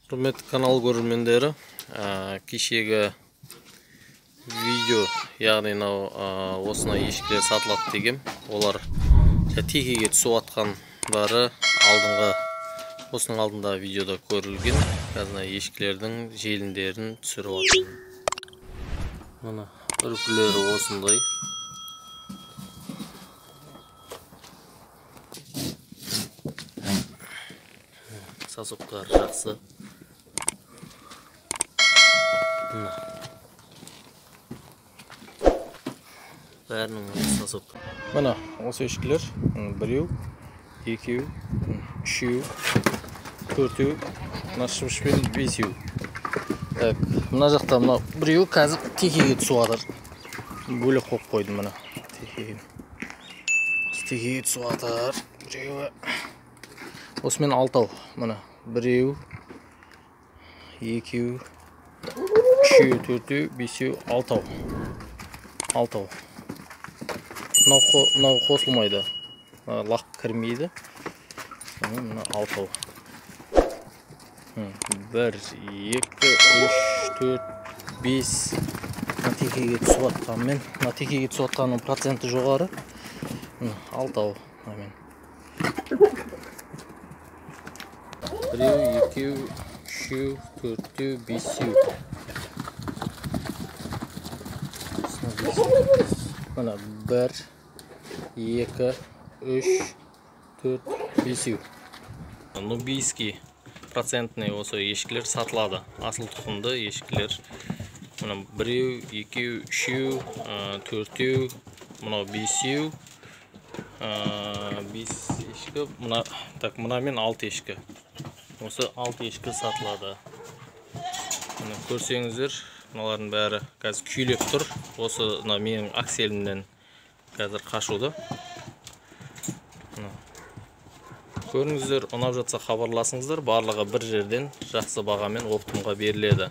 Құрметті канал көрермендері, кешегі видео, яғни осына ешкілер сатылады деген, олар текеге түсіп атқандары осының алдында видеода көрілген. Қазір ешкілердің желіндерін түсіріп атқан. Мына үркілері осындай. Сасоқтары жақсы. Бәрінің сасоқ. Мына осы ешкілер біреу, екеу, үшеу, төртеу, мына шымышпен бесеу. Так, мына жақта мына біреу қазір текеге түсіп жатыр. Бөлек қойып қойдым мына текеге. Текеге түсіп жатыр. Біреуі. Осымен алтау. Мына біреу, екеу, үшеу, төртеу, бесеу, алтау. Алтау. Мынау қосылмайды. Лақ кірмейді. Мына алтау. 1, 2, 3, 4, 5. Текеге түсіп атқанмен. Текеге түсіп атқанның проценті жоғары. Алтау. Біреу, екеу, үшеу, төртеу, бесеу. Мына 1, 2, 3, 4, 5. Нубийский процентный осы ешкілер сатылады. Асыл тұқымды ешкілер. Мына біреу, екеу, үшеу, төртеу, мына бесеу. 5 ешкі. Мына мен 6 ешкі. Осы 6 ешкі сатылады. Көрсеңіздер, мыналардың бәрі қазір күйлеп тұр. Осы менің акселімнен қазір қашуды. Көріңіздер, ұнап жатса хабарласыңыздар. Барлығы бір жерден жақсы бағамен оптымға беріледі.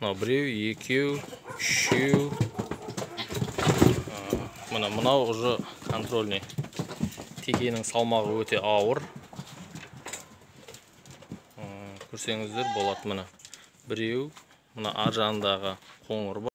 Біреу, екеу, үшеу. Мынау уже контрольный. Текенің салмағы өте ауыр. Көрсеңіздер болады. Мына біреу, мына ар жағындағы қоңыр бар.